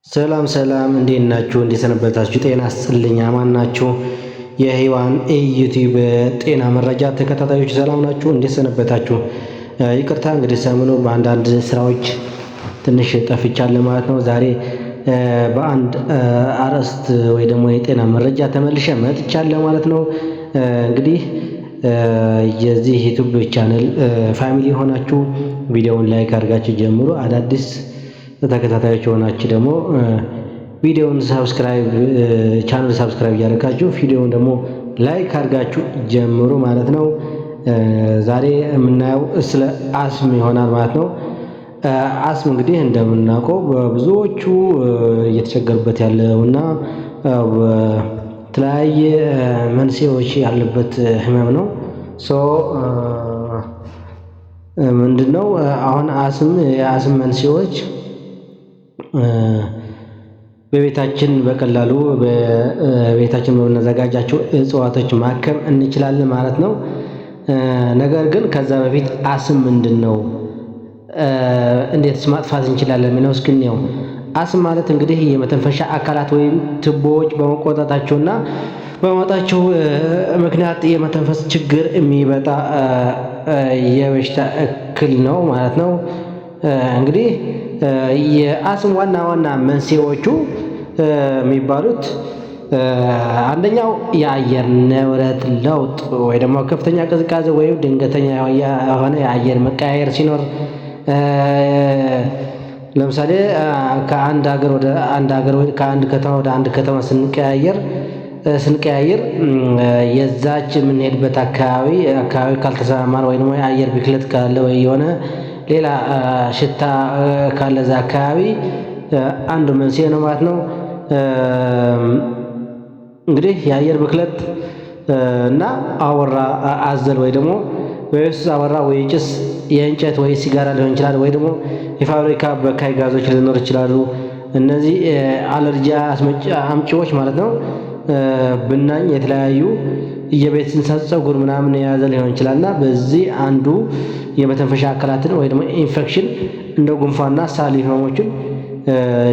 ሰላም ሰላም፣ እንዴት ናችሁ? እንዴት ሰነበታችሁ? ጤና ይስጥልኝ፣ አማን ናችሁ? የሔዋን ዩቲዩብ ጤና መረጃ ተከታታዮች ሰላም ናችሁ? እንዴት ሰነበታችሁ? ይቅርታ እንግዲህ ሰሞኑ በአንዳንድ ስራዎች ትንሽ ጠፍቻለሁ ማለት ነው። ዛሬ በአንድ አርዕስት ወይ ደግሞ የጤና መረጃ ተመልሼ መጥቻለሁ ማለት ነው። እንግዲህ የዚህ ዩቲዩብ ቻናል ፋሚሊ ሆናችሁ ቪዲዮውን ላይክ አድርጋችሁ ጀምሩ። አዳዲስ ተከታታዮች የሆናችሁ ደግሞ ቪዲዮውን ሰብስክራይብ ቻናል ሰብስክራይብ እያደረጋችሁ ቪዲዮውን ደግሞ ላይክ አድርጋችሁ ጀምሩ ማለት ነው። ዛሬ የምናየው ስለ አስም ይሆናል ማለት ነው። አስም እንግዲህ እንደምናውቀው ብዙዎቹ እየተቸገሩበት ያለውና በተለያየ መንስኤዎች ያለበት ህመም ነው። ምንድነው አሁን የአስም መንስኤዎች በቤታችን በቀላሉ በቤታችን በምናዘጋጃቸው እጽዋቶች ማከም እንችላለን ማለት ነው። ነገር ግን ከዛ በፊት አስም ምንድነው? እንዴትስ ማጥፋት እንችላለን የሚለው እስኪ እንየው። አስም ማለት እንግዲህ የመተንፈሻ አካላት ወይም ቱቦዎች በመቆጣታቸውና በማጣቸው ምክንያት የመተንፈስ ችግር የሚመጣ የበሽታ እክል ነው ማለት ነው። እንግዲህ የአስም ዋና ዋና መንስኤዎቹ የሚባሉት አንደኛው የአየር ንብረት ለውጥ ወይ ደግሞ ከፍተኛ ቅዝቃዜ ወይም ድንገተኛ የሆነ የአየር መቀያየር ሲኖር፣ ለምሳሌ ከአንድ ሀገር ወደ አንድ ሀገር ወይ ከአንድ ከተማ ወደ አንድ ከተማ ስንቀያየር የዛች የምንሄድበት አካባቢ ካልተሰማማን ወይ ደግሞ የአየር ብክለት ካለ ወይ የሆነ ሌላ ሽታ ካለ እዛ አካባቢ አንዱ መንስኤ ነው ማለት ነው። እንግዲህ የአየር ብክለት እና አወራ አዘል ወይ ደግሞ ወይስ አወራ ወይ ጭስ የእንጨት ወይ ሲጋራ ሊሆን ይችላል፣ ወይ ደግሞ የፋብሪካ በካይ ጋዞች ሊኖር ይችላሉ። እነዚህ አለርጂ አምጪዎች ማለት ነው። ብናኝ፣ የተለያዩ የቤት እንስሳት ፀጉር ምናምን የያዘ ሊሆን ይችላል እና በዚህ አንዱ የመተንፈሻ አካላትን ወይ ደግሞ ኢንፌክሽን እንደ ጉንፋንና ሳል ህመሞችን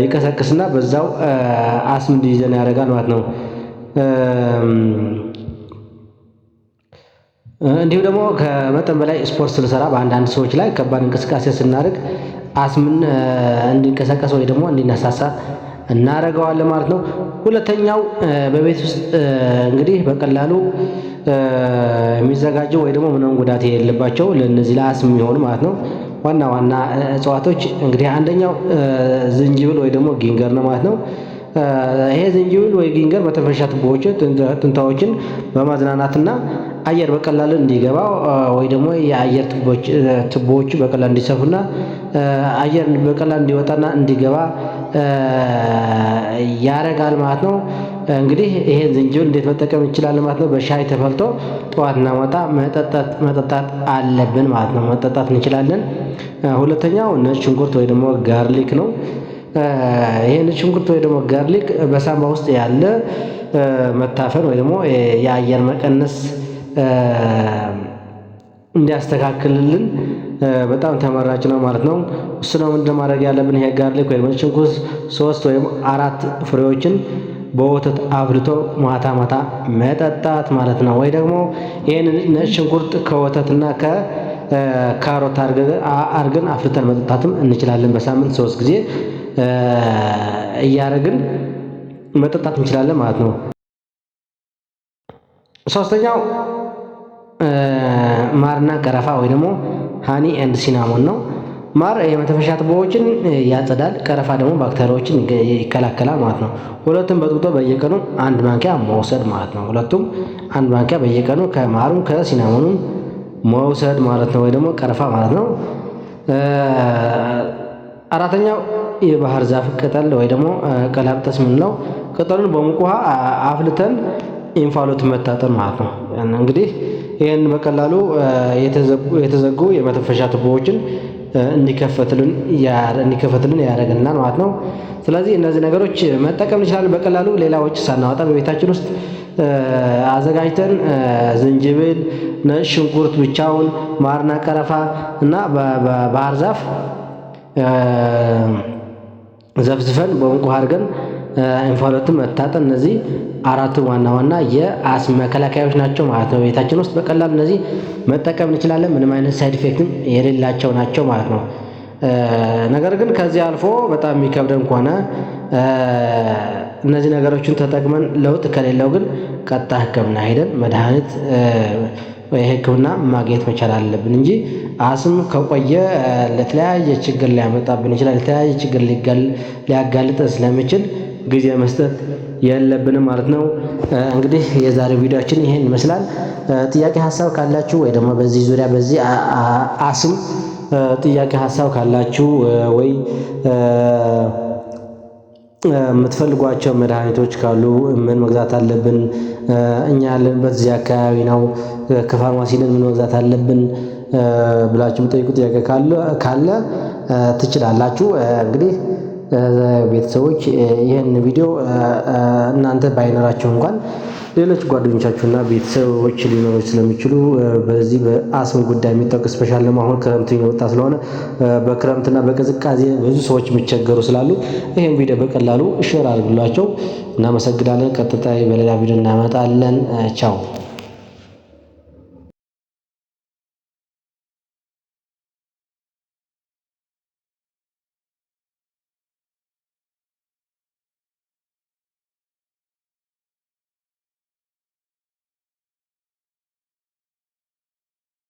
ይቀሰቅስና በዛው አስም እንዲይዘን ያደርጋል ማለት ነው። እንዲሁም ደግሞ ከመጠን በላይ ስፖርት ስንሰራ በአንዳንድ ሰዎች ላይ ከባድ እንቅስቃሴ ስናደርግ አስምን እንዲንቀሳቀስ ወይ ደግሞ እንዲነሳሳ እናደርገዋለን ማለት ነው። ሁለተኛው በቤት ውስጥ እንግዲህ በቀላሉ የሚዘጋጀው ወይ ደግሞ ምንም ጉዳት የሌለባቸው ለእነዚህ ለአስም የሚሆኑ ማለት ነው ዋና ዋና እጽዋቶች እንግዲህ አንደኛው ዝንጅብል ወይ ደግሞ ጊንገር ነው ማለት ነው። ይሄ ዝንጅብል ወይ ጊንገር መተንፈሻ ቱቦዎችን በማዝናናትና አየር በቀላሉ እንዲገባ ወይ ደግሞ የአየር ቱቦዎቹ በቀላሉ እንዲሰፉና አየር በቀላሉ እንዲወጣና እንዲገባ ያደርጋል ማለት ነው። እንግዲህ ይሄን ዝንጅብል እንዴት መጠቀም እንችላለን ማለት ነው? በሻይ ተፈልቶ ጠዋትና ማታ መጠጣት አለብን ማለት ነው። መጠጣት እንችላለን። ሁለተኛው ነጭ ሽንኩርት ወይ ደግሞ ጋርሊክ ነው። ይሄ ነጭ ሽንኩርት ወይ ደግሞ ጋርሊክ በሳንባ ውስጥ ያለ መታፈን ወይ ደግሞ የአየር መቀነስ እንዲያስተካክልልን በጣም ተመራጭ ነው ማለት ነው። እሱ ነው ምንድን ማድረግ ያለብን? ይሄ ጋርሊክ ወይም ሽንኩርት 3 ወይም 4 ፍሬዎችን በወተት አፍልቶ ማታ ማታ መጠጣት ማለት ነው። ወይ ደግሞ ይሄን ነጭ ሽንኩርት ከወተትና ከካሮት አርገን አፍልተን መጠጣትም እንችላለን። በሳምንት 3 ጊዜ እያደረግን መጠጣት እንችላለን ማለት ነው። ሶስተኛው ማርና ቀረፋ ወይ ደግሞ ሃኒ ኤንድ ሲናሞን ነው። ማር የመተንፈሻ ቱቦዎችን ያጸዳል፣ ቀረፋ ደግሞ ባክቴሪያዎችን ይከላከላል ማለት ነው። ሁለቱም በጥብጦ በየቀኑ 1 ማንኪያ መውሰድ ማለት ነው። ሁለቱም 1 ማንኪያ በየቀኑ ከማሩም ከሲናሞኑም መውሰድ ማለት ነው፣ ወይ ደግሞ ቀረፋ ማለት ነው። አራተኛው የባህር ዛፍ ቅጠል ወይ ደግሞ ቀላጵጠስ ምንለው ቅጠሉን በሙቅ ውሃ አፍልተን እንፋሎት መታጠን ማለት ነው። እንግዲህ ይህን በቀላሉ የተዘጉ የመተንፈሻ ቱቦዎችን እንዲከፈትልን ያደርግልናል ማለት ነው። ስለዚህ እነዚህ ነገሮች መጠቀም እንችላለን በቀላሉ ሌላ ወጪ ሳናወጣ በቤታችን ውስጥ አዘጋጅተን ዝንጅብል፣ ነጭ ሽንኩርት ብቻውን፣ ማርና ቀረፋ እና ባህር ዛፍ ዘፍዝፈን በሙቅ ውሃ አድርገን እንፋሎትን መታጠን። እነዚህ አራቱ ዋና ዋና የአስም መከላከያዎች ናቸው ማለት ነው። ቤታችን ውስጥ በቀላሉ እነዚህ መጠቀም እንችላለን። ምንም አይነት ሳይድ ኢፌክትም የሌላቸው ናቸው ማለት ነው። ነገር ግን ከዚህ አልፎ በጣም የሚከብደን ከሆነ እነዚህ ነገሮችን ተጠቅመን ለውጥ ከሌለው ግን ቀጥታ ሕክምና ሄደን መድኃኒት ወይ ሕክምና ማግኘት መቻል አለብን እንጂ አስም ከቆየ ለተለያየ ችግር ሊያመጣብን ይችላል። ለተለያየ ችግር ሊያጋልጠን ስለሚችል ጊዜ መስጠት የለብንም ማለት ነው። እንግዲህ የዛሬው ቪዲዮአችን ይሄን ይመስላል። ጥያቄ ሀሳብ ካላችሁ ወይ ደግሞ በዚህ ዙሪያ በዚህ አስም ጥያቄ ሀሳብ ካላችሁ ወይ የምትፈልጓቸው መድኃኒቶች ካሉ ምን መግዛት አለብን፣ እኛ ያለንበት እዚህ አካባቢ ነው፣ ከፋርማሲ ምን መግዛት አለብን ብላችሁ የምጠይቁ ጥያቄ ካለ ትችላላችሁ። እንግዲህ ቤተሰቦች ይህን ቪዲዮ እናንተ ባይኖራችሁ እንኳን ሌሎች ጓደኞቻችሁና ቤተሰቦች ሊኖሩ ስለሚችሉ በዚህ በአስም ጉዳይ የሚጠቅ ስፔሻል ደግሞ አሁን ክረምት እየወጣ ስለሆነ በክረምትና በቅዝቃዜ ብዙ ሰዎች የሚቸገሩ ስላሉ ይህን ቪዲዮ በቀላሉ ሼር አድርጉላቸው። እናመሰግናለን። ቀጥታ በሌላ ቪዲዮ እናመጣለን። ቻው